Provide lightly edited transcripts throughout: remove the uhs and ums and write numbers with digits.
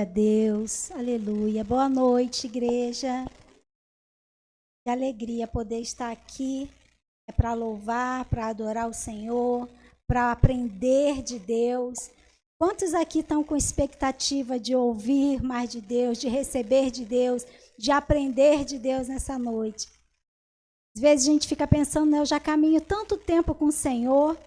A Deus, aleluia. Boa noite, igreja. Que alegria poder estar aqui. É para louvar, para adorar o Senhor, para aprender de Deus. Quantos aqui estão com expectativa de ouvir mais de Deus, de receber de Deus, de aprender de Deus nessa noite? Às vezes a gente fica pensando, né, eu já caminho tanto tempo com o Senhor,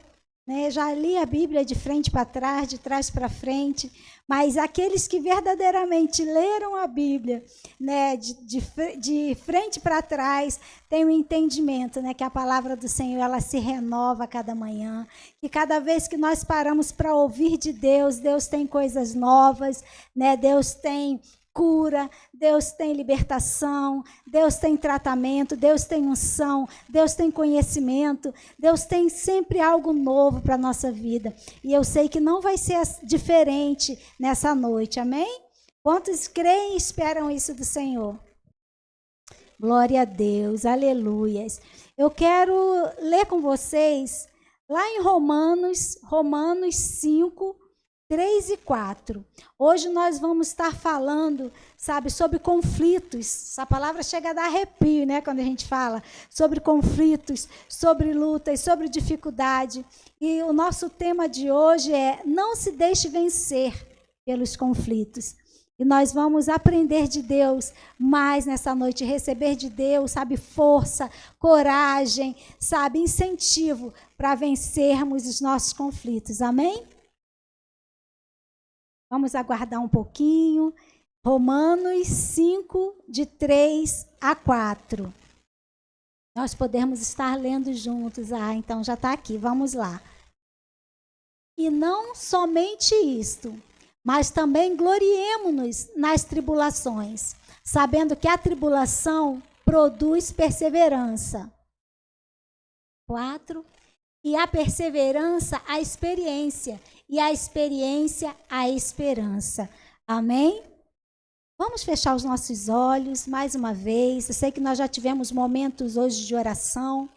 né, já li a Bíblia de frente para trás, de trás para frente, mas aqueles que verdadeiramente leram a Bíblia, né, de frente para trás, têm um entendimento, né, que a palavra do Senhor ela se renova a cada manhã, que cada vez que nós paramos para ouvir de Deus, Deus tem coisas novas, né, Deus tem cura, Deus tem libertação, Deus tem tratamento, Deus tem unção, Deus tem conhecimento, Deus tem sempre algo novo para a nossa vida. E eu sei que não vai ser diferente nessa noite, amém? Quantos creem e esperam isso do Senhor? Glória a Deus, aleluias. Eu quero ler com vocês lá em Romanos 5, 3 e 4. Hoje nós vamos estar falando, sabe, sobre conflitos. Essa palavra chega a dar arrepio, né, quando a gente fala sobre conflitos, sobre lutas, sobre dificuldade. E o nosso tema de hoje é: não se deixe vencer pelos conflitos. E nós vamos aprender de Deus mais nessa noite, receber de Deus, sabe, força, coragem, sabe, incentivo para vencermos os nossos conflitos. Amém? Vamos aguardar um pouquinho. Romanos 5, de 3 a 4. Nós podemos estar lendo juntos. Então já está aqui. Vamos lá. E não somente isto, mas também gloriemo-nos nas tribulações, sabendo que a tribulação produz perseverança. 4. E a perseverança, a experiência. E a experiência, a esperança. Amém? Vamos fechar os nossos olhos mais uma vez. Eu sei que nós já tivemos momentos hoje de oração,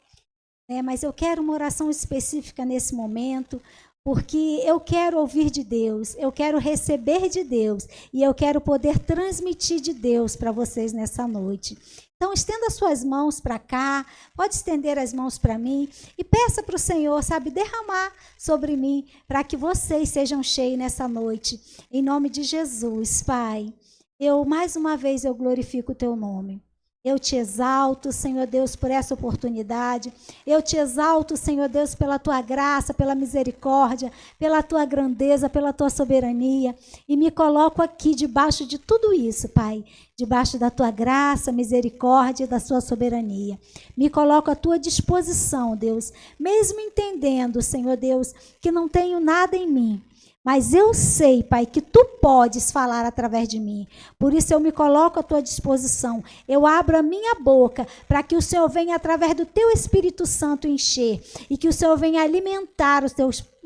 né? Mas eu quero uma oração específica nesse momento, porque eu quero ouvir de Deus, eu quero receber de Deus e eu quero poder transmitir de Deus para vocês nessa noite. Então, estenda suas mãos para cá, pode estender as mãos para mim e peça para o Senhor, sabe, derramar sobre mim para que vocês sejam cheios nessa noite. Em nome de Jesus, Pai, mais uma vez eu glorifico o teu nome. Eu te exalto, Senhor Deus, por essa oportunidade. Eu te exalto, Senhor Deus, pela tua graça, pela misericórdia, pela tua grandeza, pela tua soberania. E me coloco aqui debaixo de tudo isso, Pai. Debaixo da tua graça, misericórdia e da sua soberania. Me coloco à tua disposição, Deus. Mesmo entendendo, Senhor Deus, que não tenho nada em mim. Mas eu sei, Pai, que tu podes falar através de mim. Por isso eu me coloco à tua disposição. Eu abro a minha boca para que o Senhor venha, através do teu Espírito Santo, encher. E que o Senhor venha alimentar os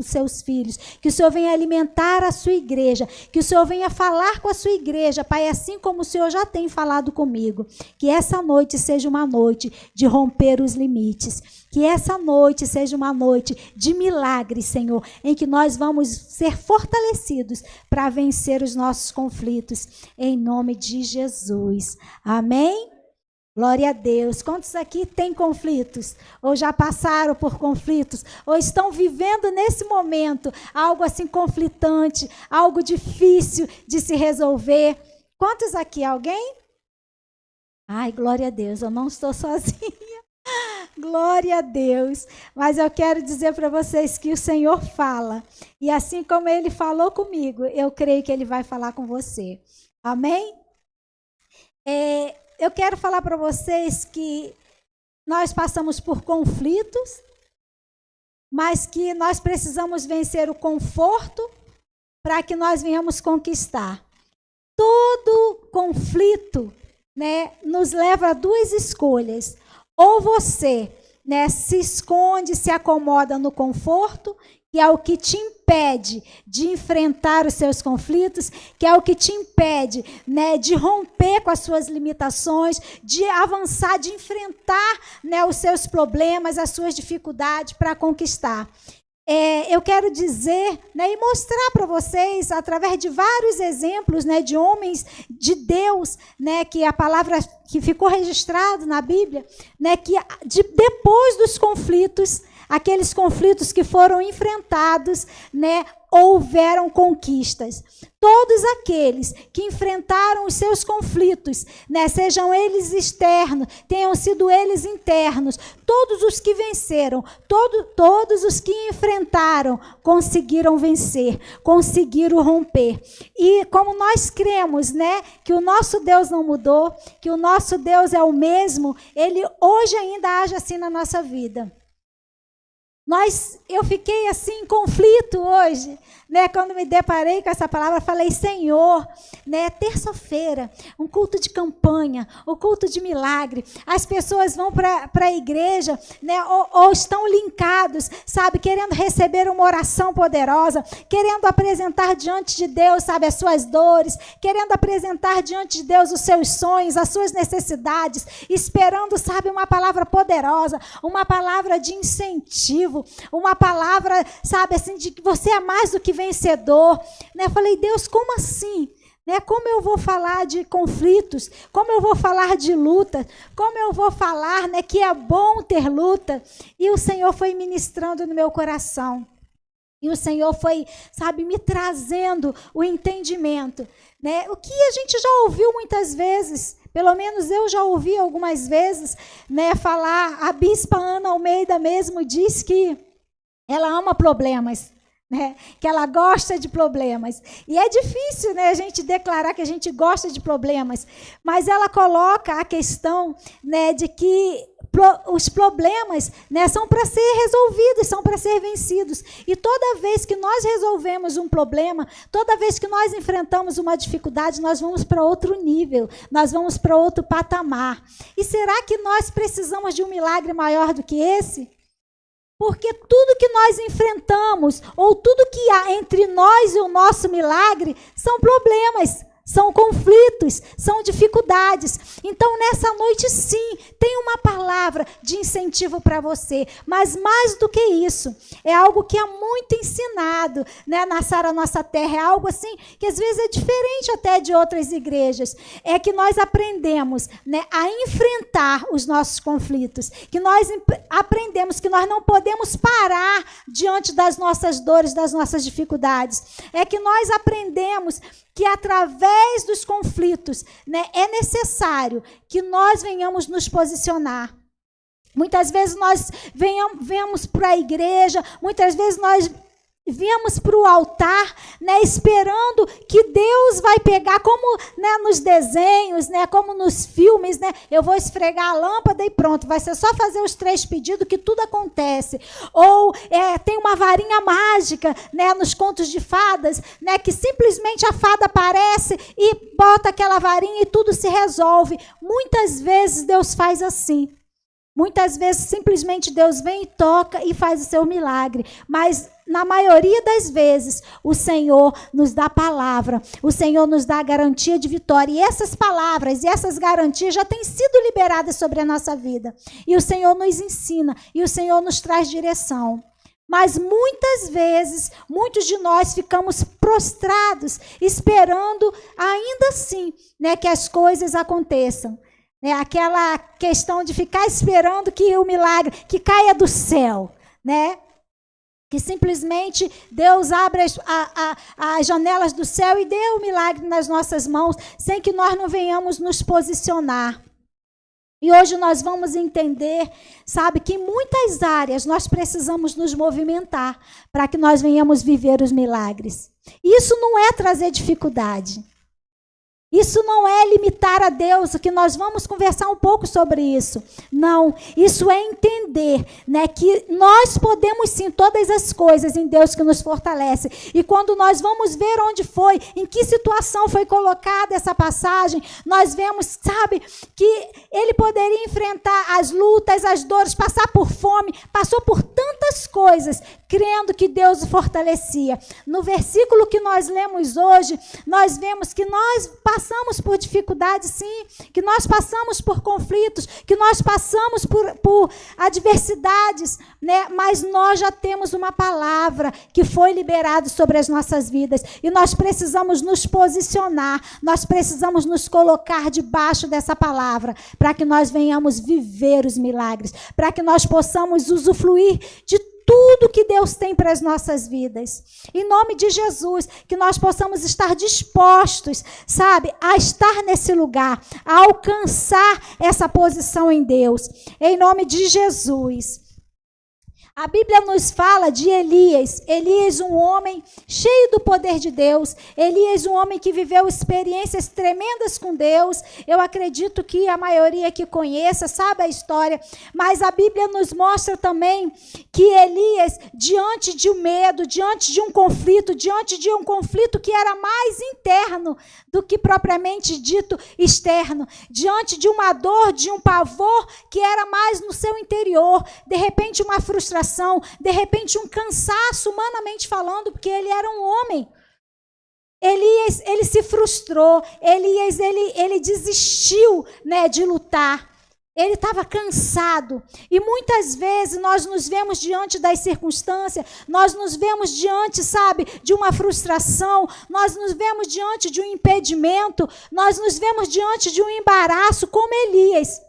seus filhos. Que o Senhor venha alimentar a sua igreja. Que o Senhor venha falar com a sua igreja, Pai, assim como o Senhor já tem falado comigo. Que essa noite seja uma noite de romper os limites. Que essa noite seja uma noite de milagres, Senhor, em que nós vamos ser fortalecidos para vencer os nossos conflitos, em nome de Jesus. Amém? Glória a Deus. Quantos aqui têm conflitos? Ou já passaram por conflitos? Ou estão vivendo nesse momento algo assim conflitante, algo difícil de se resolver? Quantos aqui? Alguém? Ai, glória a Deus, eu não estou sozinha. Glória a Deus, mas eu quero dizer para vocês que o Senhor fala, e assim como Ele falou comigo, eu creio que Ele vai falar com você, amém? Eu quero falar para vocês que nós passamos por conflitos, mas que nós precisamos vencer o conforto para que nós venhamos conquistar. Todo conflito, né, nos leva a duas escolhas. Ou você, né, se esconde, se acomoda no conforto, que é o que te impede de enfrentar os seus conflitos, que é o que te impede, né, de romper com as suas limitações, de avançar, de enfrentar, né, os seus problemas, as suas dificuldades para conquistar. eu quero dizer, né, e mostrar para vocês, através de vários exemplos, né, de homens de Deus, né, que a palavra que ficou registrado na Bíblia, né, que depois dos conflitos, aqueles conflitos que foram enfrentados, né, houveram conquistas. Todos aqueles que enfrentaram os seus conflitos, né, sejam eles externos, tenham sido eles internos, todos os que venceram, todos os que enfrentaram, conseguiram vencer, conseguiram romper. E como nós cremos, né, que o nosso Deus não mudou, que o nosso Deus é o mesmo, ele hoje ainda age assim na nossa vida. Eu fiquei assim em conflito hoje, né? Quando me deparei com essa palavra, falei, Senhor, né? Terça-feira, um culto de campanha, um culto de milagre. As pessoas vão para a igreja, né? Ou estão linkados, sabe? Querendo receber uma oração poderosa, querendo apresentar diante de Deus, sabe? As suas dores, querendo apresentar diante de Deus os seus sonhos, as suas necessidades, esperando, sabe? Uma palavra poderosa, uma palavra de incentivo, uma palavra, sabe, assim, de que você é mais do que vencedor, né? Falei, Deus, como assim? Né? Como eu vou falar de conflitos? Como eu vou falar de luta? Como eu vou falar, né, que é bom ter luta? E o Senhor foi ministrando no meu coração. E o Senhor foi, sabe, me trazendo o entendimento, né? O que a gente já ouviu muitas vezes, pelo menos eu já ouvi algumas vezes, né, falar, a bispa Ana Almeida mesmo diz que ela ama problemas, né, que ela gosta de problemas. E é difícil, né, a gente declarar que a gente gosta de problemas, mas ela coloca a questão, né, de que os problemas, né, são para ser resolvidos, são para ser vencidos. E toda vez que nós resolvemos um problema, toda vez que nós enfrentamos uma dificuldade, nós vamos para outro nível, nós vamos para outro patamar. E será que nós precisamos de um milagre maior do que esse? Porque tudo que nós enfrentamos, ou tudo que há entre nós e o nosso milagre, são problemas, são conflitos, são dificuldades. Então, nessa noite, sim, tem uma palavra de incentivo para você. Mas mais do que isso, é algo que é muito ensinado, né, na Sara Nossa Terra. É algo assim que às vezes é diferente até de outras igrejas. É que nós aprendemos, né, a enfrentar os nossos conflitos. Que nós aprendemos que nós não podemos parar diante das nossas dores, das nossas dificuldades. É que nós aprendemos que através dos conflitos, né, é necessário que nós venhamos nos posicionar. Muitas vezes nós venhamos para a igreja, muitas vezes nós viemos para o altar, né, esperando que Deus vai pegar, como, né, nos desenhos, né, como nos filmes, né, eu vou esfregar a lâmpada e pronto, vai ser só fazer os 3 pedidos que tudo acontece. Ou tem uma varinha mágica, né, nos contos de fadas, né, que simplesmente a fada aparece e bota aquela varinha e tudo se resolve. Muitas vezes Deus faz assim. Muitas vezes simplesmente Deus vem e toca e faz o seu milagre. Mas na maioria das vezes o Senhor nos dá palavra, o Senhor nos dá a garantia de vitória. E essas palavras e essas garantias já têm sido liberadas sobre a nossa vida. E o Senhor nos ensina e o Senhor nos traz direção. Mas muitas vezes, muitos de nós ficamos prostrados, esperando ainda assim, né, que as coisas aconteçam. É aquela questão de ficar esperando que o milagre, que caia do céu, né? Que simplesmente Deus abra as janelas do céu e dê o milagre nas nossas mãos, sem que nós não venhamos nos posicionar. E hoje nós vamos entender, sabe, que em muitas áreas nós precisamos nos movimentar para que nós venhamos viver os milagres. Isso não é trazer dificuldade. Isso não é limitar a Deus, que nós vamos conversar um pouco sobre isso. Não, isso é entender, né, que nós podemos sim todas as coisas em Deus que nos fortalece. E quando nós vamos ver onde foi, em que situação foi colocada essa passagem, nós vemos, sabe, que ele poderia enfrentar as lutas, as dores, passar por fome, passou por tantas coisas, crendo que Deus o fortalecia. No versículo que nós lemos hoje, nós vemos que nós passamos passamos por dificuldades, sim, que nós passamos por conflitos, que nós passamos por adversidades, né? Mas nós já temos uma palavra que foi liberada sobre as nossas vidas e nós precisamos nos posicionar, nós precisamos nos colocar debaixo dessa palavra para que nós venhamos viver os milagres, para que nós possamos usufruir de tudo que Deus tem para as nossas vidas. Em nome de Jesus, que nós possamos estar dispostos, sabe, a estar nesse lugar, a alcançar essa posição em Deus. Em nome de Jesus. A Bíblia nos fala de Elias. Elias, um homem cheio do poder de Deus. Elias, um homem que viveu experiências tremendas com Deus. Eu acredito que a maioria que conheça sabe a história. Mas a Bíblia nos mostra também que Elias, diante de um medo, diante de um conflito que era mais interno do que propriamente dito externo, diante de uma dor, de um pavor que era mais no seu interior, de repente uma frustração, de repente um cansaço, humanamente falando, porque ele era um homem. Elias, ele se frustrou, Elias, ele desistiu, né, de lutar. Ele estava cansado. E muitas vezes nós nos vemos diante das circunstâncias, nós nos vemos diante, sabe, de uma frustração, nós nos vemos diante de um impedimento, nós nos vemos diante de um embaraço, como Elias,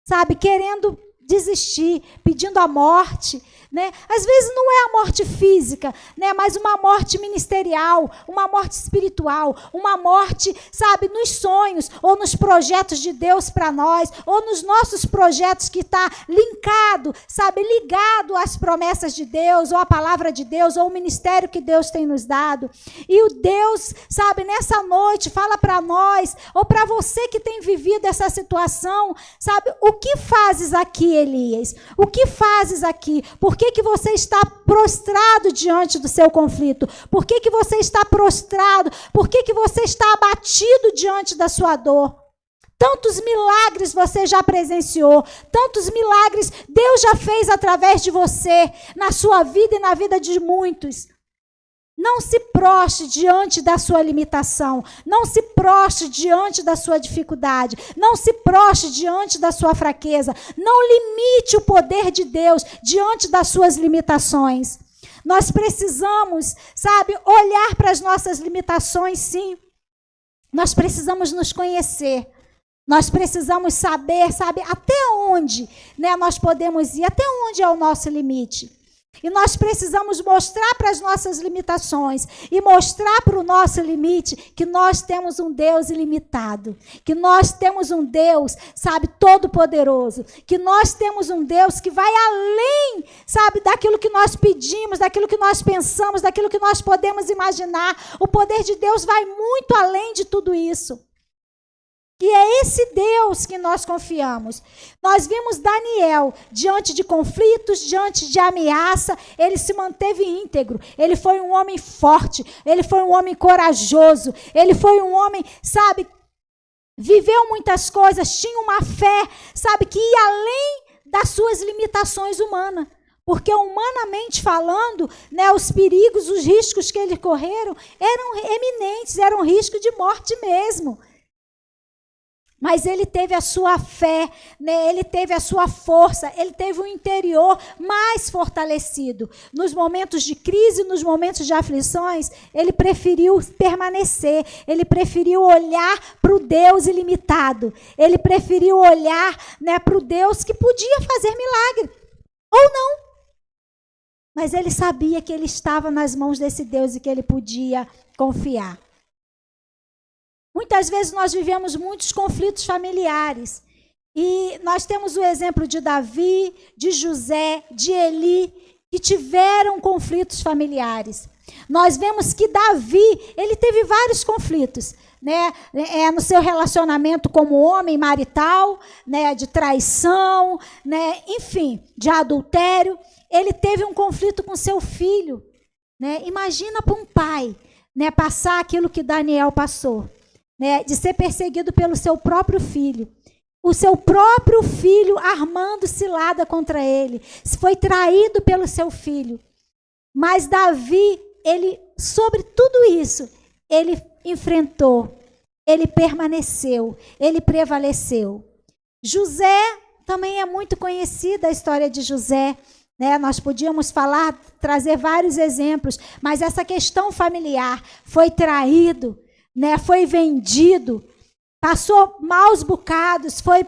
sabe, querendo desistir, pedindo a morte, né? Às vezes não é a morte física, né? Mas uma morte ministerial, uma morte espiritual, uma morte, sabe, nos sonhos ou nos projetos de Deus para nós, ou nos nossos projetos que está linkado, sabe, ligado às promessas de Deus, ou à palavra de Deus, ou o ministério que Deus tem nos dado. E o Deus, sabe, nessa noite fala para nós, ou para você que tem vivido essa situação, sabe, o que fazes aqui, Elias? O que fazes aqui? Por que você está prostrado diante do seu conflito? Por que você está prostrado? Por que você está abatido diante da sua dor? Tantos milagres você já presenciou, tantos milagres Deus já fez através de você, na sua vida e na vida de muitos. Não se prostre diante da sua limitação, não se prostre diante da sua dificuldade, não se prostre diante da sua fraqueza, não limite o poder de Deus diante das suas limitações. Nós precisamos, sabe, olhar para as nossas limitações, sim. Nós precisamos nos conhecer. Nós precisamos saber, sabe, até onde, né, nós podemos ir, até onde é o nosso limite. E nós precisamos mostrar para as nossas limitações e mostrar para o nosso limite que nós temos um Deus ilimitado, que nós temos um Deus, sabe, todo-poderoso, que nós temos um Deus que vai além, sabe, daquilo que nós pedimos, daquilo que nós pensamos, daquilo que nós podemos imaginar. O poder de Deus vai muito além de tudo isso. E é esse Deus que nós confiamos. Nós vimos Daniel, diante de conflitos, diante de ameaça, ele se manteve íntegro. Ele foi um homem forte, ele foi um homem corajoso, ele foi um homem, sabe, viveu muitas coisas, tinha uma fé, sabe, que ia além das suas limitações humanas. Porque humanamente falando, né, os perigos, os riscos que ele correram eram eminentes, eram risco de morte mesmo. Mas ele teve a sua fé, né? Ele teve a sua força, ele teve um interior mais fortalecido. Nos momentos de crise, nos momentos de aflições, ele preferiu permanecer, ele preferiu olhar para o Deus ilimitado, ele preferiu olhar, né, para o Deus que podia fazer milagre, ou não. Mas ele sabia que ele estava nas mãos desse Deus e que ele podia confiar. Muitas vezes nós vivemos muitos conflitos familiares. E nós temos o exemplo de Davi, de José, de Eli, que tiveram conflitos familiares. Nós vemos que Davi, ele teve vários conflitos, né? No seu relacionamento como homem marital, né? De traição, né? Enfim, de adultério. Ele teve um conflito com seu filho, né? Imagina para um pai, né, passar aquilo que Daniel passou. Né, de ser perseguido pelo seu próprio filho. O seu próprio filho armando cilada contra ele. Foi traído pelo seu filho. Mas Davi, ele, sobre tudo isso, ele enfrentou. ele permaneceu, ele prevaleceu. José, também é muito conhecida a história de José, né? Nós podíamos falar, trazer vários exemplos, mas essa questão familiar, foi traído, né? Foi vendido, passou maus bocados, foi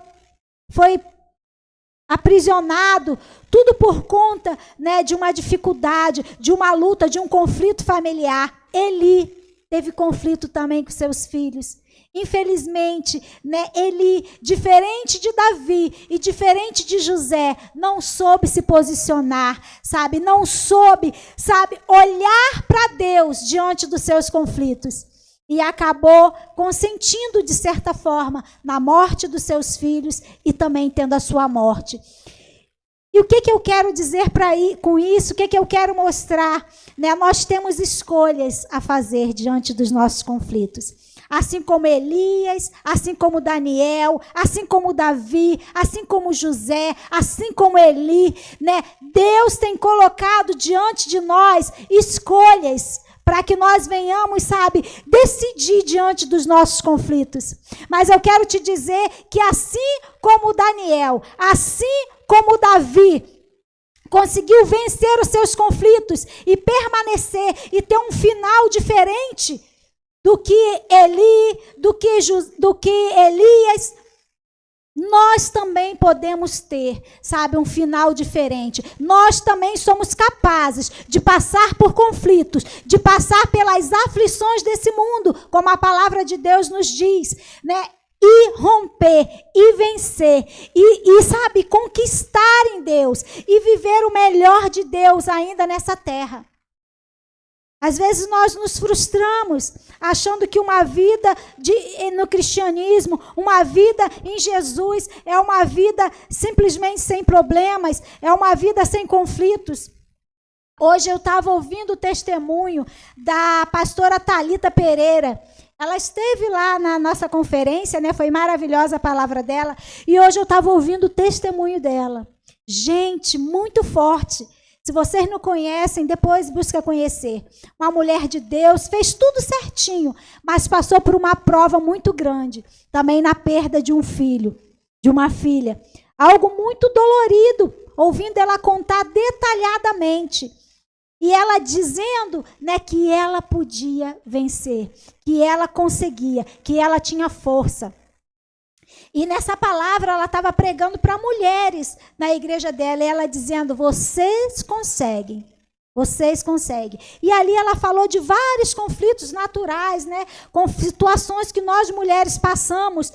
aprisionado, tudo por conta, né, de uma dificuldade, de uma luta, de um conflito familiar. Eli teve conflito também com seus filhos. Infelizmente, né, Eli, diferente de Davi e diferente de José, não soube se posicionar, sabe? Não soube, sabe, olhar para Deus diante dos seus conflitos. E acabou consentindo, de certa forma, na morte dos seus filhos e também tendo a sua morte. E o que eu quero dizer com isso? O que eu quero mostrar? Né? Nós temos escolhas a fazer diante dos nossos conflitos. Assim como Elias, assim como Daniel, assim como Davi, assim como José, assim como Eli, né? Deus tem colocado diante de nós escolhas para que nós venhamos, sabe, decidir diante dos nossos conflitos. Mas eu quero te dizer que assim como Daniel, assim como Davi, conseguiu vencer os seus conflitos e permanecer e ter um final diferente do que Eli, do que Elias, nós também podemos ter, sabe, um final diferente. Nós também somos capazes de passar por conflitos, de passar pelas aflições desse mundo, como a palavra de Deus nos diz, né? E romper, e vencer, e sabe, conquistar em Deus, e viver o melhor de Deus ainda nessa terra. Às vezes nós nos frustramos, achando que uma vida no cristianismo, uma vida em Jesus, é uma vida simplesmente sem problemas, é uma vida sem conflitos. Hoje eu estava ouvindo o testemunho da pastora Thalita Pereira. Ela esteve lá na nossa conferência, né? Foi maravilhosa a palavra dela. E hoje eu estava ouvindo o testemunho dela. Gente, muito forte. Se vocês não conhecem, depois busca conhecer. Uma mulher de Deus, fez tudo certinho, mas passou por uma prova muito grande. Também na perda de um filho, de uma filha. Algo muito dolorido, ouvindo ela contar detalhadamente. E ela dizendo, né, que ela podia vencer, que ela conseguia, que ela tinha força. E nessa palavra ela estava pregando para mulheres na igreja dela, e ela dizendo, vocês conseguem. Vocês conseguem. E ali ela falou de vários conflitos naturais, né? Com situações que nós mulheres passamos.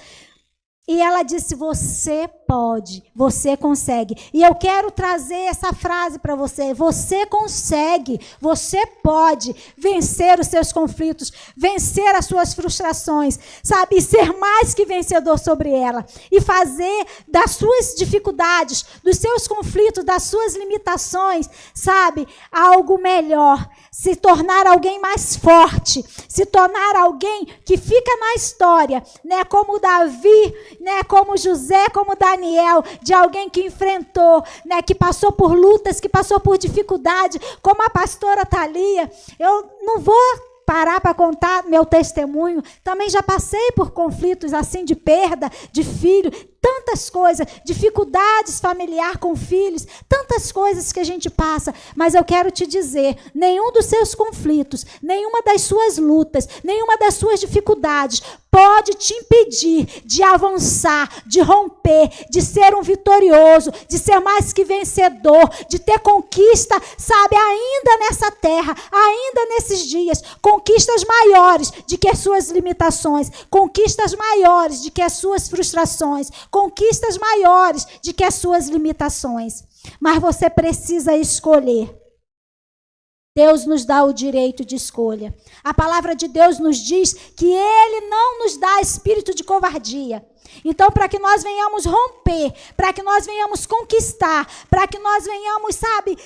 E ela disse, você pode, você consegue. E eu quero trazer essa frase para você. Você consegue, você pode vencer os seus conflitos, vencer as suas frustrações, sabe? E ser mais que vencedor sobre ela. E fazer das suas dificuldades, dos seus conflitos, das suas limitações, sabe? Algo melhor. Se tornar alguém mais forte, se tornar alguém que fica na história, né? Como Davi, né? Como José, como Daniel, de alguém que enfrentou, né? Que passou por lutas, que passou por dificuldade, como a pastora Thalia. Eu não vou parar para contar meu testemunho. Também já passei por conflitos assim de perda de filho, tantas coisas, dificuldades familiares com filhos, tantas coisas que a gente passa. Mas eu quero te dizer, nenhum dos seus conflitos, nenhuma das suas lutas, nenhuma das suas dificuldades pode te impedir de avançar, de romper, de ser um vitorioso, de ser mais que vencedor, de ter conquista, sabe, ainda nessa terra, ainda nesses dias, conquistas maiores do que as suas limitações, conquistas maiores do que as suas frustrações, conquistas maiores do que as suas limitações. Mas você precisa escolher. Deus nos dá o direito de escolha. A palavra de Deus nos diz que Ele não nos dá espírito de covardia. Então, para que nós venhamos romper, para que nós venhamos conquistar, para que nós venhamos, sabe,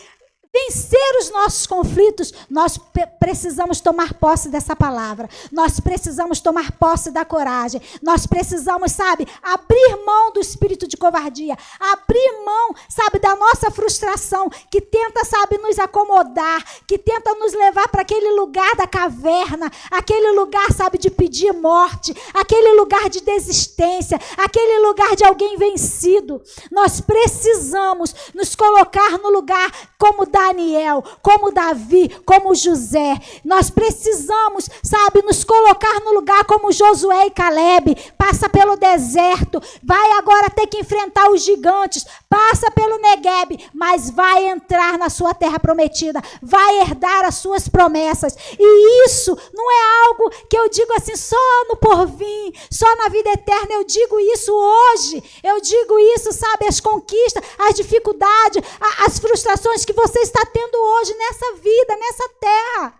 vencer os nossos conflitos, nós precisamos tomar posse dessa palavra. Nós precisamos tomar posse da coragem. Nós precisamos, sabe, abrir mão do espírito de covardia. Abrir mão, sabe, da nossa frustração, que tenta, sabe, nos acomodar, que tenta nos levar para aquele lugar da caverna, aquele lugar, sabe, de pedir morte, aquele lugar de desistência, aquele lugar de alguém vencido. Nós precisamos nos colocar no lugar como Daniel, como Davi, como José. Nós precisamos, sabe, nos colocar no lugar como Josué e Caleb. Passa pelo deserto, vai agora ter que enfrentar os gigantes, passa pelo Neguebe, mas vai entrar na sua terra prometida, vai herdar as suas promessas. E isso não é algo que eu digo assim só no porvir, só na vida eterna. Eu digo isso hoje, eu digo isso, sabe, as conquistas, as dificuldades, as frustrações que você está tendo hoje nessa vida, nessa terra.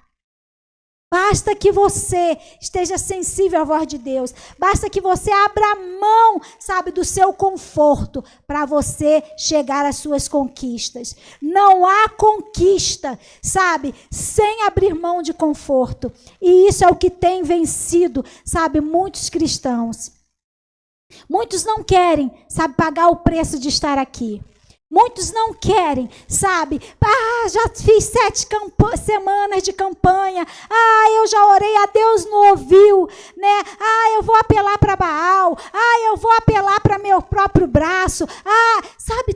Basta que você esteja sensível à voz de Deus. Basta que você abra mão, sabe, do seu conforto para você chegar às suas conquistas. Não há conquista, sabe, sem abrir mão de conforto. E isso é o que tem vencido, sabe, muitos cristãos. Muitos não querem, sabe, pagar o preço de estar aqui. Muitos não querem, sabe? Já fiz 7 semanas de campanha. Eu já orei, a Deus não ouviu, né? Eu vou apelar para Baal. Eu vou apelar para meu próprio braço. Sabe?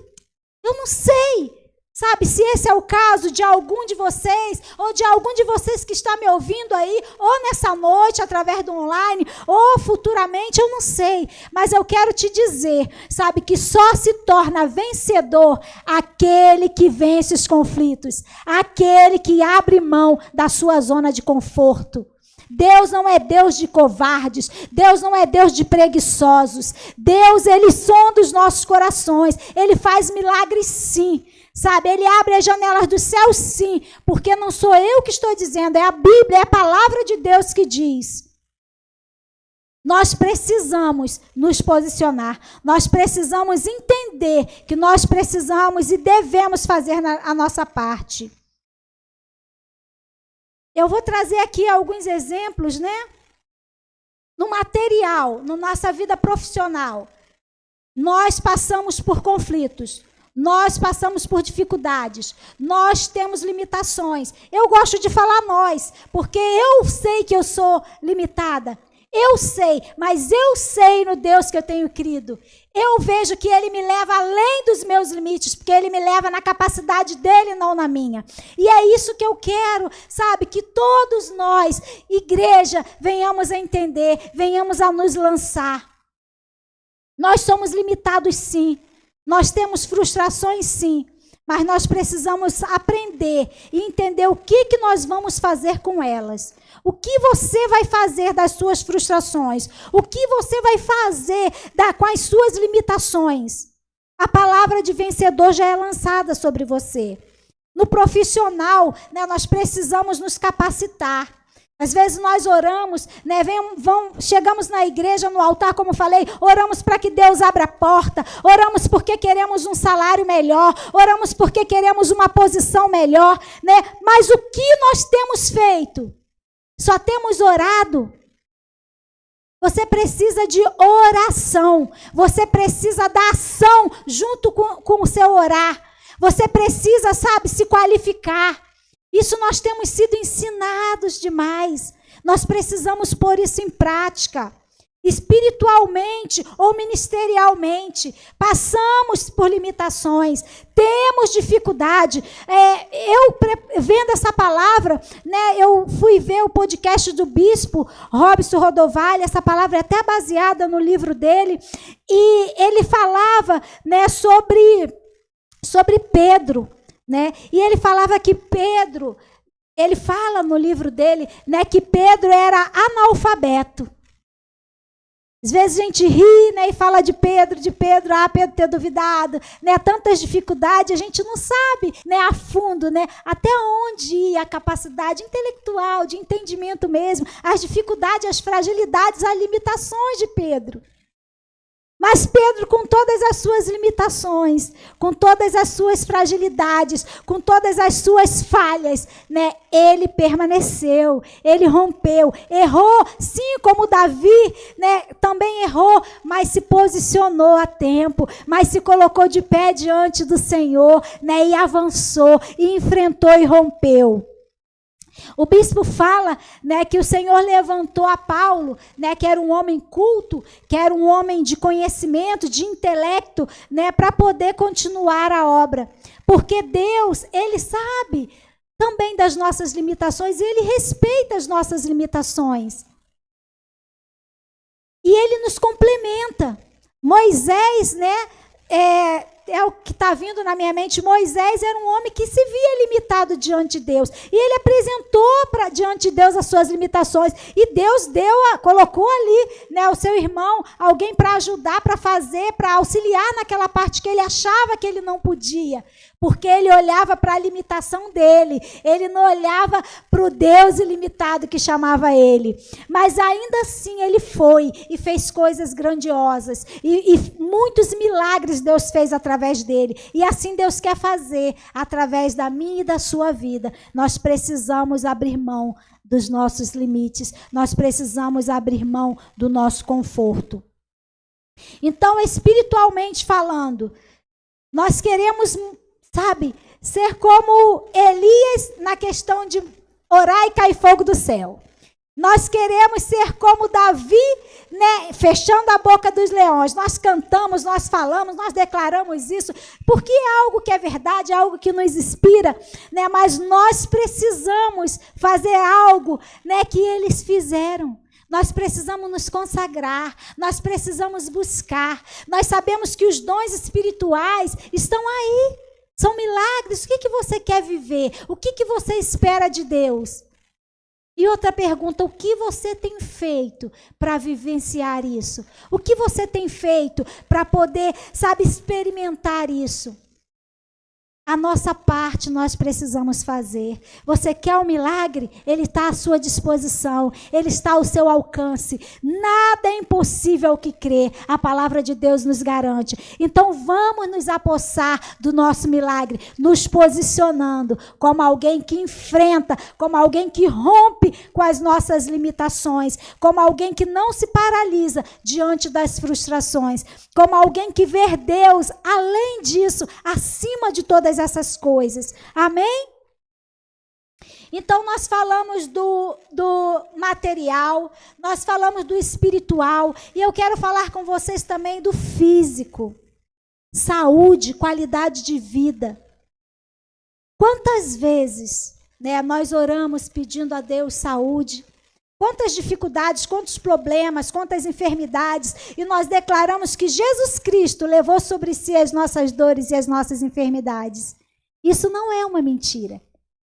Eu não sei. Sabe, se esse é o caso de algum de vocês, ou de algum de vocês que está me ouvindo aí, ou nessa noite, através do online, ou futuramente, eu não sei. Mas eu quero te dizer, sabe, que só se torna vencedor aquele que vence os conflitos, aquele que abre mão da sua zona de conforto. Deus não é Deus de covardes, Deus não é Deus de preguiçosos. Deus, Ele sonda os nossos corações, Ele faz milagres sim. Sabe, Ele abre as janelas do céu sim, porque não sou eu que estou dizendo, é a Bíblia, é a palavra de Deus que diz. Nós precisamos nos posicionar, nós precisamos entender que nós precisamos e devemos fazer a nossa parte. Eu vou trazer aqui alguns exemplos, né? No material, na nossa vida profissional. Nós passamos por conflitos. Nós passamos por dificuldades, nós temos limitações. Eu gosto de falar nós, porque eu sei que eu sou limitada. Eu sei, mas eu sei no Deus que eu tenho crido. Eu vejo que Ele me leva além dos meus limites, porque Ele me leva na capacidade dEle, não na minha. E é isso que eu quero, sabe? Que todos nós, igreja, venhamos a entender, venhamos a nos lançar. Nós somos limitados sim. Nós temos frustrações sim, mas nós precisamos aprender e entender o que nós vamos fazer com elas. O que você vai fazer das suas frustrações? O que você vai fazer com as suas limitações? A palavra de vencedor já é lançada sobre você. No profissional, né, nós precisamos nos capacitar. Às vezes nós oramos, né, chegamos na igreja, no altar, como falei, oramos para que Deus abra a porta, oramos porque queremos um salário melhor, oramos porque queremos uma posição melhor, né? Mas o que nós temos feito? Só temos orado? Você precisa de oração, você precisa da ação junto com o seu orar, você precisa, sabe, se qualificar. Isso nós temos sido ensinados demais. Nós precisamos pôr isso em prática. Espiritualmente ou ministerialmente. Passamos por limitações. Temos dificuldade. Eu vendo essa palavra, né, eu fui ver o podcast do bispo Robson Rodovalho. Essa palavra é até baseada no livro dele. E ele falava, né, sobre Pedro. Né? E ele falava que Pedro, ele fala no livro dele, né, que Pedro era analfabeto. Às vezes a gente ri, né, e fala de Pedro, Pedro ter duvidado, né, tantas dificuldades, a gente não sabe, né, a fundo, né, até onde ia a capacidade intelectual, de entendimento mesmo, as dificuldades, as fragilidades, as limitações de Pedro. Mas Pedro, com todas as suas limitações, com todas as suas fragilidades, com todas as suas falhas, né, ele permaneceu, ele rompeu, errou, sim, como Davi, né, também errou, mas se posicionou a tempo, mas se colocou de pé diante do Senhor, né, e avançou, e enfrentou e rompeu. O bispo fala, né, que o Senhor levantou a Paulo, né, que era um homem culto, que era um homem de conhecimento, de intelecto, né, para poder continuar a obra. Porque Deus, Ele sabe também das nossas limitações e Ele respeita as nossas limitações. E Ele nos complementa. Moisés, né, é o que está vindo na minha mente. Moisés era um homem que se via limitado diante de Deus. E ele apresentou diante de Deus as suas limitações. E Deus colocou ali, né, o seu irmão, alguém para ajudar, para fazer, para auxiliar naquela parte que ele achava que ele não podia. Porque ele olhava para a limitação dele. Ele não olhava para o Deus ilimitado que chamava ele. Mas ainda assim ele foi e fez coisas grandiosas. E muitos milagres Deus fez através dele. E assim Deus quer fazer através da minha e da sua vida. Nós precisamos abrir mão dos nossos limites. Nós precisamos abrir mão do nosso conforto. Então, espiritualmente falando, nós queremos, sabe, ser como Elias na questão de orar e cair fogo do céu. Nós queremos ser como Davi, né, fechando a boca dos leões. Nós cantamos, nós falamos, nós declaramos isso, porque é algo que é verdade, é algo que nos inspira, né, mas nós precisamos fazer algo, né, que eles fizeram. Nós precisamos nos consagrar, nós precisamos buscar. Nós sabemos que os dons espirituais estão aí. São milagres. O que você quer viver? O que você espera de Deus? E outra pergunta, o que você tem feito para vivenciar isso? O que você tem feito para poder, sabe, experimentar isso? A nossa parte nós precisamos fazer. Você quer um milagre? Ele está à sua disposição. Ele está ao seu alcance. Nada é impossível ao que crê. A palavra de Deus nos garante. Então vamos nos apossar do nosso milagre, nos posicionando como alguém que enfrenta, como alguém que rompe com as nossas limitações, como alguém que não se paralisa diante das frustrações, como alguém que vê Deus além disso, acima de todas essas coisas. Amém? Então nós falamos do material, nós falamos do espiritual, e eu quero falar com vocês também do físico. Saúde, qualidade de vida. Quantas vezes, né, nós oramos pedindo a Deus saúde? Quantas dificuldades, quantos problemas, quantas enfermidades, e nós declaramos que Jesus Cristo levou sobre si as nossas dores e as nossas enfermidades. Isso não é uma mentira.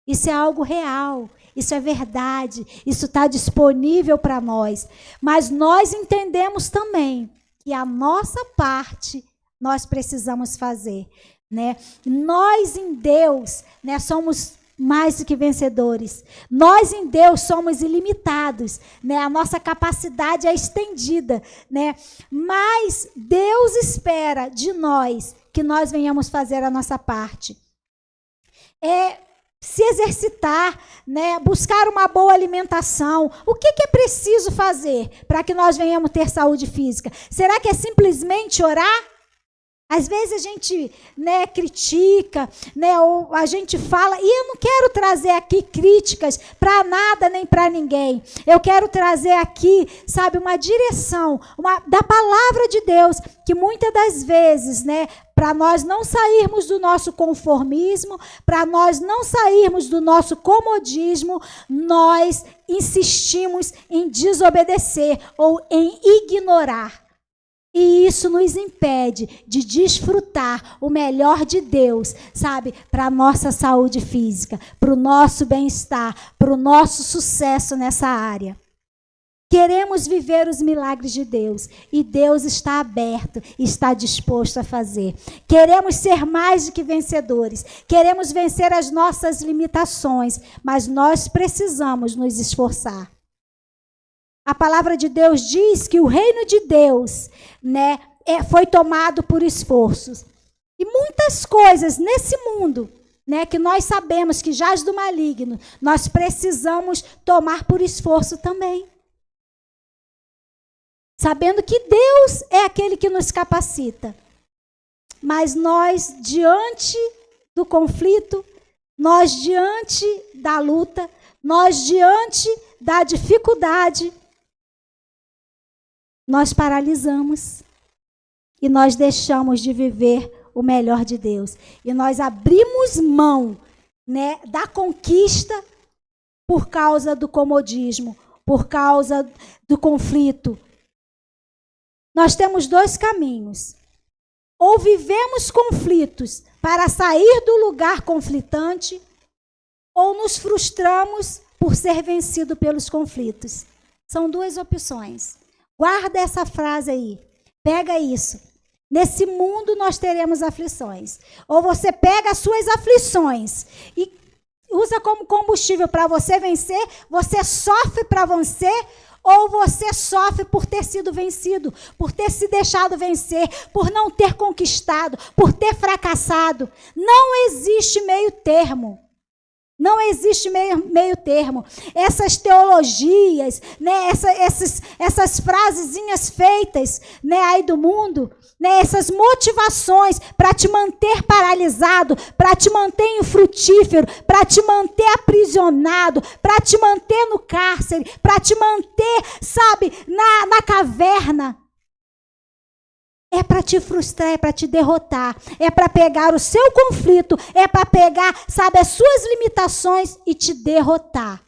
Isso é algo real, isso é verdade, isso está disponível para nós. Mas nós entendemos também que a nossa parte nós precisamos fazer, né? Nós em Deus, né, somos mais do que vencedores. Nós em Deus somos ilimitados, né? A nossa capacidade é estendida, né? Mas Deus espera de nós que nós venhamos fazer a nossa parte. Se exercitar, né? Buscar uma boa alimentação. O que é preciso fazer para que nós venhamos ter saúde física? Será que é simplesmente orar? Às vezes a gente, né, critica, né, ou a gente fala, e eu não quero trazer aqui críticas para nada nem para ninguém. Eu quero trazer aqui, sabe, uma direção da palavra de Deus, que muitas das vezes, né, para nós não sairmos do nosso conformismo, para nós não sairmos do nosso comodismo, nós insistimos em desobedecer ou em ignorar. E isso nos impede de desfrutar o melhor de Deus, sabe? Para a nossa saúde física, para o nosso bem-estar, para o nosso sucesso nessa área. Queremos viver os milagres de Deus e Deus está aberto, está disposto a fazer. Queremos ser mais do que vencedores, queremos vencer as nossas limitações, mas nós precisamos nos esforçar. A palavra de Deus diz que o reino de Deus, né, foi tomado por esforços. E muitas coisas nesse mundo, né, que nós sabemos que jaz do maligno, nós precisamos tomar por esforço também. Sabendo que Deus é aquele que nos capacita. Mas nós, diante do conflito, nós, diante da luta, nós, diante da dificuldade, nós paralisamos. E nós deixamos de viver o melhor de Deus. E nós abrimos mão, né, da conquista por causa do comodismo, por causa do conflito. Nós temos dois caminhos. Ou vivemos conflitos para sair do lugar conflitante, ou nos frustramos por ser vencido pelos conflitos. São duas opções. Guarda essa frase aí. Pega isso. Nesse mundo nós teremos aflições. Ou você pega as suas aflições e usa como combustível para você vencer, você sofre para vencer, ou você sofre por ter sido vencido, por ter se deixado vencer, por não ter conquistado, por ter fracassado. Não existe meio termo. Não existe meio termo. Essas teologias, né, essas frasezinhas feitas, né, aí do mundo, né, essas motivações para te manter paralisado, para te manter infrutífero, para te manter aprisionado, para te manter no cárcere, para te manter, sabe, na caverna. É para te frustrar, é para te derrotar, é para pegar o seu conflito, é para pegar, sabe, as suas limitações e te derrotar.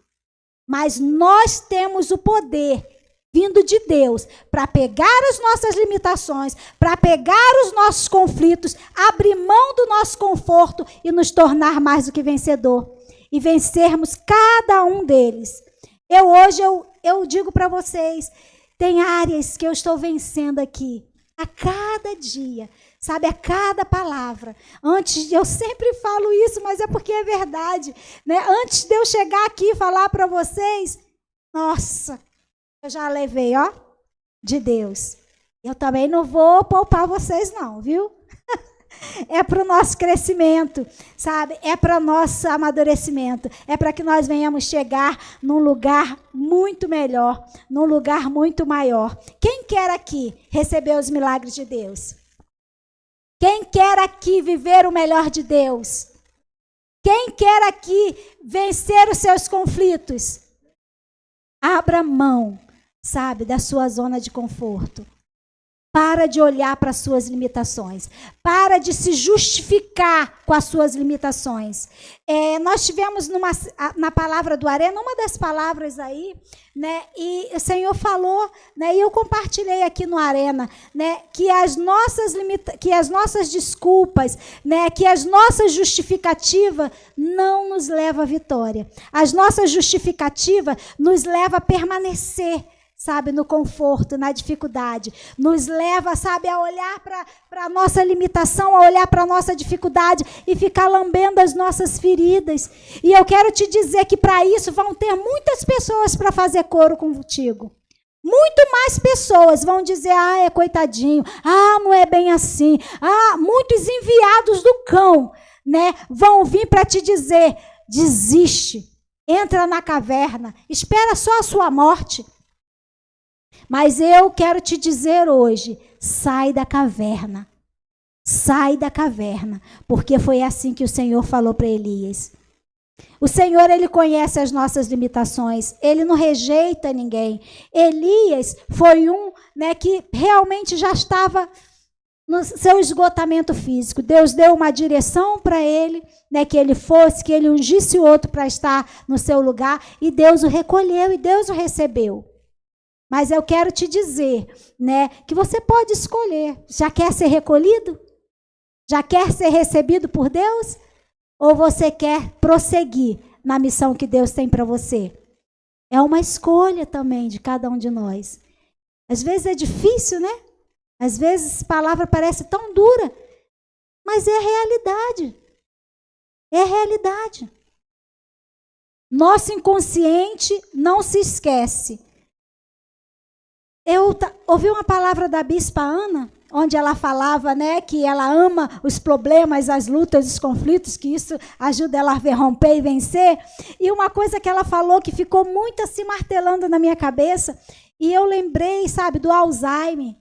Mas nós temos o poder vindo de Deus para pegar as nossas limitações, para pegar os nossos conflitos, abrir mão do nosso conforto e nos tornar mais do que vencedor. E vencermos cada um deles. Hoje eu digo para vocês, tem áreas que eu estou vencendo aqui. A cada dia, sabe, a cada palavra. Antes, eu sempre falo isso, mas é porque é verdade, né? Antes de eu chegar aqui e falar para vocês, nossa, eu já levei, ó, de Deus. Eu também não vou poupar vocês não, viu? É para o nosso crescimento, sabe? É para o nosso amadurecimento. É para que nós venhamos chegar num lugar muito melhor, num lugar muito maior. Quem quer aqui receber os milagres de Deus? Quem quer aqui viver o melhor de Deus? Quem quer aqui vencer os seus conflitos? Abra mão, sabe, da sua zona de conforto. Para de olhar para as suas limitações. Para de se justificar com as suas limitações. Nós tivemos na palavra do Arena, uma das palavras aí, né, e o Senhor falou, né, e eu compartilhei aqui no Arena, né, que as nossas desculpas, né, que as nossas justificativas não nos levam à vitória. As nossas justificativas nos levam a permanecer, sabe, no conforto, na dificuldade. Nos leva, sabe, a olhar para a nossa limitação, a olhar para a nossa dificuldade e ficar lambendo as nossas feridas. E eu quero te dizer que para isso vão ter muitas pessoas para fazer coro contigo. Muito mais pessoas vão dizer, é coitadinho, não é bem assim. Muitos enviados do cão, né, vão vir para te dizer, desiste, entra na caverna, espera só a sua morte. Mas eu quero te dizer hoje, sai da caverna, porque foi assim que o Senhor falou para Elias. O Senhor, Ele conhece as nossas limitações, Ele não rejeita ninguém. Elias foi né, que realmente já estava no seu esgotamento físico. Deus deu uma direção para ele, né, que ele fosse, que ele ungisse o outro para estar no seu lugar, e Deus o recolheu e Deus o recebeu. Mas eu quero te dizer, né, que você pode escolher. Já quer ser recolhido? Já quer ser recebido por Deus? Ou você quer prosseguir na missão que Deus tem para você? É uma escolha também de cada um de nós. Às vezes é difícil, né? Às vezes a palavra parece tão dura, mas é a realidade. É a realidade. Nosso inconsciente não se esquece. Eu ouvi uma palavra da Bispa Ana, onde ela falava, né, que ela ama os problemas, as lutas, os conflitos, que isso ajuda ela a romper e vencer. E uma coisa que ela falou que ficou muito assim martelando na minha cabeça, e eu lembrei, sabe, do Alzheimer.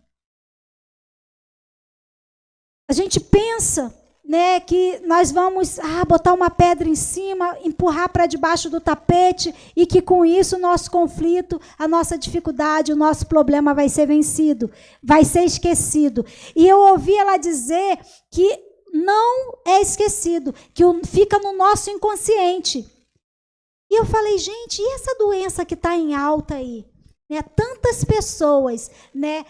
A gente pensa, né, que nós vamos botar uma pedra em cima, empurrar para debaixo do tapete e que com isso o nosso conflito, a nossa dificuldade, o nosso problema vai ser vencido, vai ser esquecido. E eu ouvi ela dizer que não é esquecido, que fica no nosso inconsciente. E eu falei, gente, e essa doença que está em alta aí? Né, tantas pessoas, né,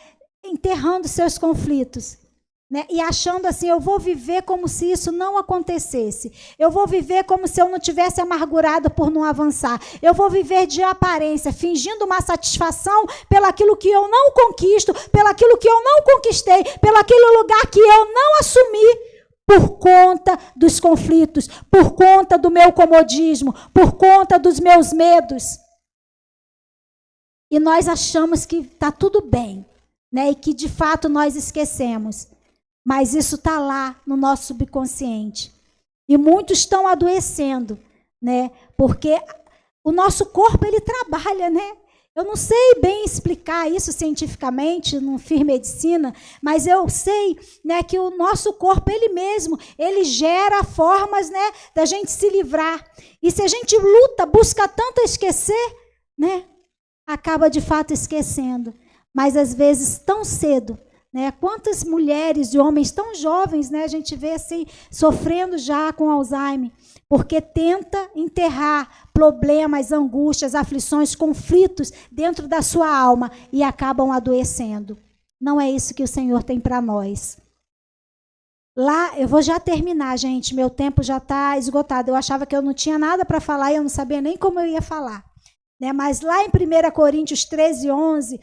enterrando seus conflitos. Né? E achando assim, eu vou viver como se isso não acontecesse. Eu vou viver como se eu não tivesse amargurado por não avançar. Eu vou viver de aparência, fingindo uma satisfação pelaquilo que eu não conquisto, pelaquilo que eu não conquistei, pelaquele lugar que eu não assumi por conta dos conflitos, por conta do meu comodismo, por conta dos meus medos. E nós achamos que está tudo bem, né? E que de fato nós esquecemos. Mas isso está lá no nosso subconsciente. E muitos estão adoecendo, né? Porque o nosso corpo, ele trabalha, né? Eu não sei bem explicar isso cientificamente, não fiz medicina, mas eu sei, né, que o nosso corpo, ele mesmo, ele gera formas, né, da gente se livrar. E se a gente luta, busca tanto esquecer, né, acaba de fato esquecendo. Mas às vezes tão cedo. Né? Quantas mulheres e homens tão jovens, né, a gente vê assim, sofrendo já com Alzheimer, porque tenta enterrar problemas, angústias, aflições, conflitos dentro da sua alma e acabam adoecendo. Não é isso que o Senhor tem para nós. Lá, eu vou já terminar, gente, meu tempo já está esgotado. Eu achava que eu não tinha nada para falar e eu não sabia nem como eu ia falar. Né, mas lá em 1 Coríntios 13, 11,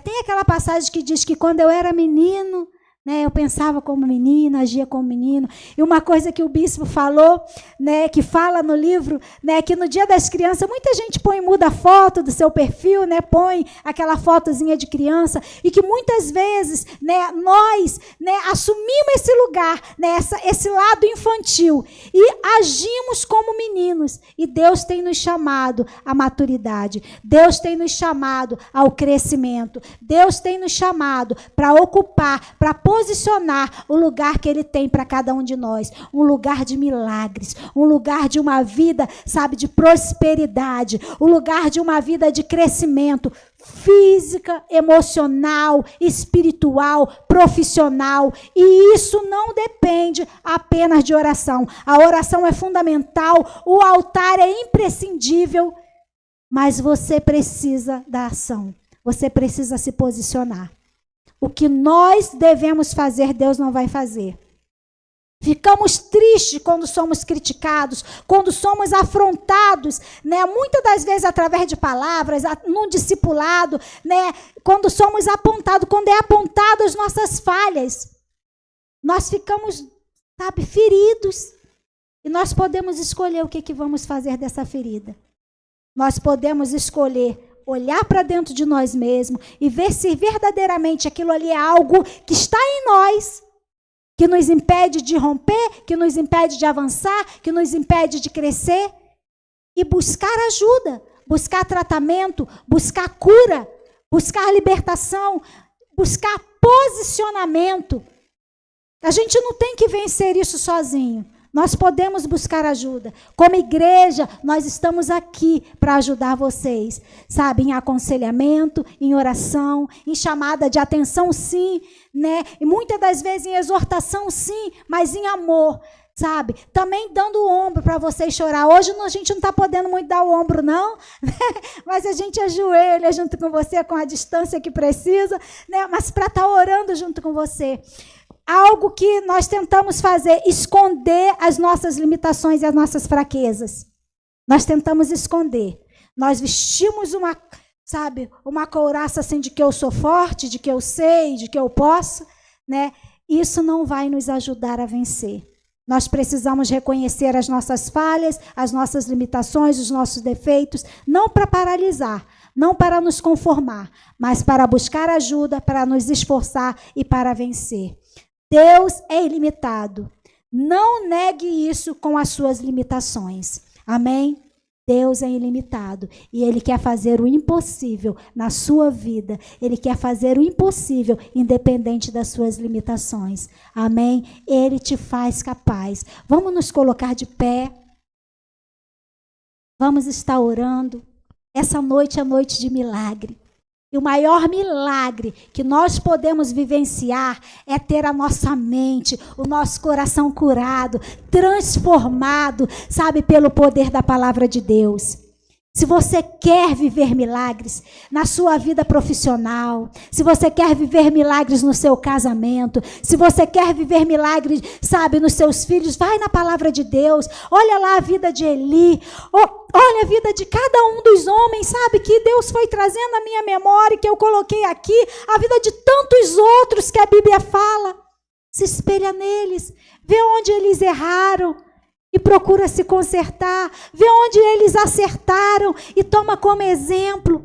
tem aquela passagem que diz que quando eu era menino, né, eu pensava como menina, agia como menino. E uma coisa que o bispo falou, né, que fala no livro, né, que no Dia das Crianças, muita gente muda a foto do seu perfil, né, põe aquela fotozinha de criança, e que muitas vezes, né, nós, né, assumimos esse lugar, né, esse lado infantil, e agimos como meninos. E Deus tem nos chamado à maturidade. Deus tem nos chamado ao crescimento. Deus tem nos chamado para ocupar, para posicionar o lugar que Ele tem para cada um de nós. Um lugar de milagres, um lugar de uma vida, sabe, de prosperidade, um lugar de uma vida de crescimento física, emocional, espiritual, profissional. E isso não depende apenas de oração. A oração é fundamental, o altar é imprescindível, mas você precisa da ação. Você precisa se posicionar. O que nós devemos fazer, Deus não vai fazer. Ficamos tristes quando somos criticados, quando somos afrontados, né? Muitas das vezes através de palavras, num discipulado, né? Quando somos apontados, quando é apontado as nossas falhas, nós ficamos, sabe, feridos. E nós podemos escolher o que vamos fazer dessa ferida. Nós podemos escolher olhar para dentro de nós mesmos e ver se verdadeiramente aquilo ali é algo que está em nós, que nos impede de romper, que nos impede de avançar, que nos impede de crescer, e buscar ajuda, buscar tratamento, buscar cura, buscar libertação, buscar posicionamento. A gente não tem que vencer isso sozinho. Nós podemos buscar ajuda. Como igreja, nós estamos aqui para ajudar vocês, sabe? Em aconselhamento, em oração, em chamada de atenção, sim, né? E muitas das vezes em exortação, sim, mas em amor, sabe? Também dando o ombro para vocês chorar. Hoje a gente não está podendo muito dar o ombro, não, né? Mas a gente ajoelha junto com você, com a distância que precisa, né? Mas para estar orando junto com você. Algo que nós tentamos fazer, esconder as nossas limitações e as nossas fraquezas. Nós tentamos esconder. Nós vestimos uma couraça assim de que eu sou forte, de que eu sei, de que eu posso, né? Isso não vai nos ajudar a vencer. Nós precisamos reconhecer as nossas falhas, as nossas limitações, os nossos defeitos, não para paralisar, não para nos conformar, mas para buscar ajuda, para nos esforçar e para vencer. Deus é ilimitado. Não negue isso com as suas limitações. Amém? Deus é ilimitado e Ele quer fazer o impossível na sua vida. Ele quer fazer o impossível independente das suas limitações. Amém? Ele te faz capaz. Vamos nos colocar de pé. Vamos estar orando. Essa noite é noite de milagre. E o maior milagre que nós podemos vivenciar é ter a nossa mente, o nosso coração curado, transformado, sabe, pelo poder da palavra de Deus. Se você quer viver milagres na sua vida profissional, se você quer viver milagres no seu casamento, se você quer viver milagres, sabe, nos seus filhos, vai na palavra de Deus, olha lá a vida de Eli, olha a vida de cada um dos homens, sabe, que Deus foi trazendo à minha memória, que eu coloquei aqui, a vida de tantos outros que a Bíblia fala. Se espelha neles, vê onde eles erraram, e procura se consertar, vê onde eles acertaram e toma como exemplo.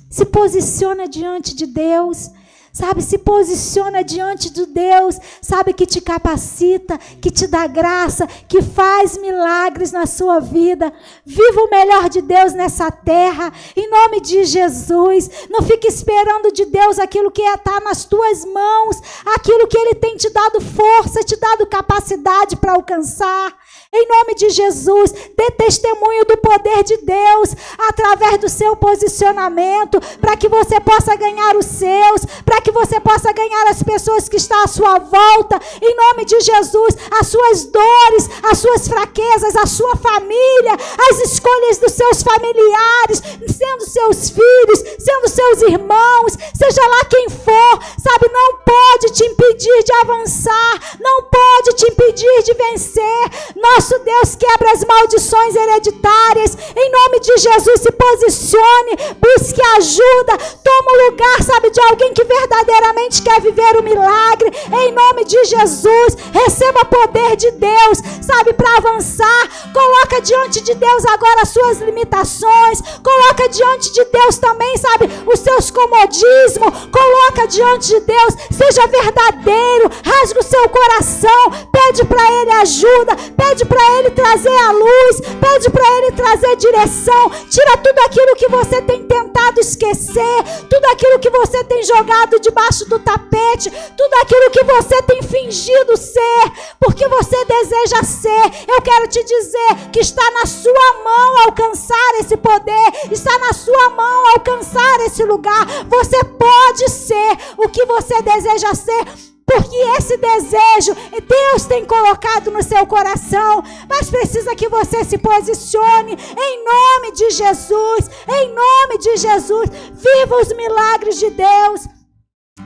Se posiciona diante de Deus, sabe? Se posiciona diante de Deus, sabe? Que te capacita, que te dá graça, que faz milagres na sua vida. Viva o melhor de Deus nessa terra, em nome de Jesus. Não fique esperando de Deus aquilo que está nas tuas mãos, aquilo que Ele tem te dado força, te dado capacidade para alcançar. Em nome de Jesus, dê testemunho do poder de Deus através do seu posicionamento, para que você possa ganhar os seus, para que você possa ganhar as pessoas que estão à sua volta. Em nome de Jesus, as suas dores, as suas fraquezas, a sua família, as escolhas dos seus familiares, sendo seus filhos, sendo seus irmãos, seja lá quem for, sabe, não pode te impedir de avançar, não pode te impedir de vencer. Nosso Deus quebra as maldições hereditárias. Em nome de Jesus, se posicione, busque ajuda, toma o lugar, sabe, de alguém que verdadeiramente quer viver o milagre. Em nome de Jesus, receba poder de Deus, sabe, para avançar. Coloca diante de Deus agora as suas limitações, coloca diante de Deus também, sabe, os seus comodismos, coloca diante de Deus, seja verdadeiro, rasga o seu coração, pede para Ele ajuda, pede para Ele trazer a luz, pede para Ele trazer direção, tira tudo aquilo que você tem tentado esquecer, tudo aquilo que você tem jogado debaixo do tapete, tudo aquilo que você tem fingido ser, porque você deseja ser. Eu quero te dizer que está na sua mão alcançar esse poder, está na sua mão alcançar esse lugar. Você pode ser o que você deseja ser, porque esse desejo Deus tem colocado no seu coração, mas precisa que você se posicione em nome de Jesus, em nome de Jesus. Viva os milagres de Deus.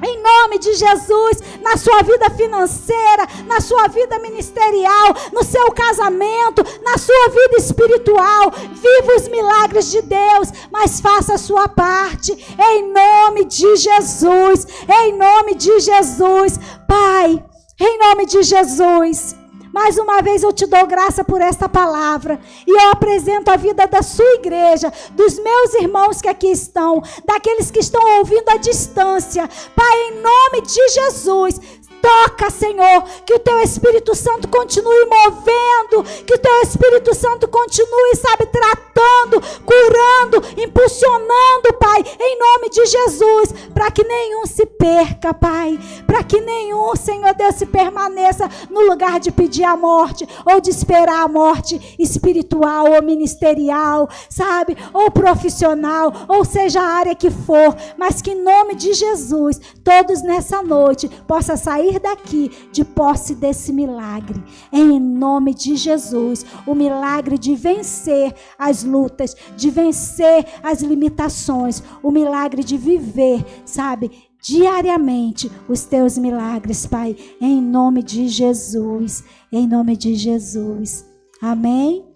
Em nome de Jesus, na sua vida financeira, na sua vida ministerial, no seu casamento, na sua vida espiritual, viva os milagres de Deus, mas faça a sua parte, em nome de Jesus, em nome de Jesus. Pai, em nome de Jesus, mais uma vez eu te dou graça por esta palavra e eu apresento a vida da sua igreja, dos meus irmãos que aqui estão, daqueles que estão ouvindo à distância. Pai, em nome de Jesus, toca, Senhor, que o Teu Espírito Santo continue movendo, que o Teu Espírito Santo continue, sabe, tratando, curando, impulsionando, Pai, em nome de Jesus, para que nenhum se perca, Pai, para que nenhum, Senhor Deus, se permaneça no lugar de pedir a morte, ou de esperar a morte espiritual ou ministerial, sabe, ou profissional, ou seja a área que for, mas que em nome de Jesus, todos nessa noite possam sair daqui de posse desse milagre, em nome de Jesus, o milagre de vencer as lutas, de vencer as limitações, o milagre de viver, sabe, diariamente os Teus milagres, Pai, em nome de Jesus, em nome de Jesus, amém?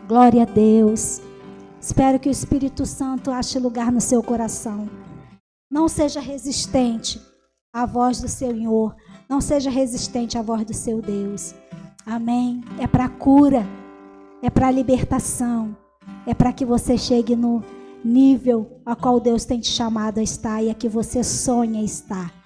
Glória a Deus. Espero que o Espírito Santo ache lugar no seu coração. Não seja resistente à voz do Senhor. Não seja resistente à voz do seu Deus. Amém? É para cura. É para libertação. É para que você chegue no nível a qual Deus tem te chamado a estar e a que você sonha estar.